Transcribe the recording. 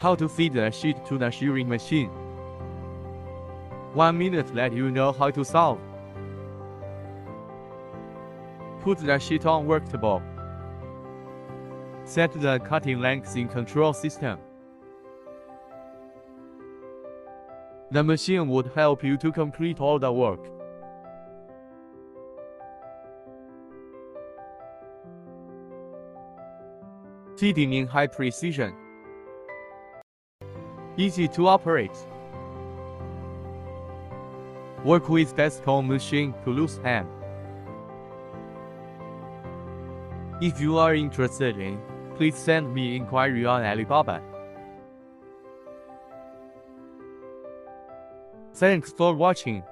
How to feed the sheet to the shearing machine. 1 minute let you know how to solve. Put the sheet on worktable. Set the cutting length in control system. The machine would help you to complete all the work. Feeding in high precision. Easy to operate. Work with best home machine to lose hand. If you are interested in, please send me inquiry on Alibaba. Thanks for watching.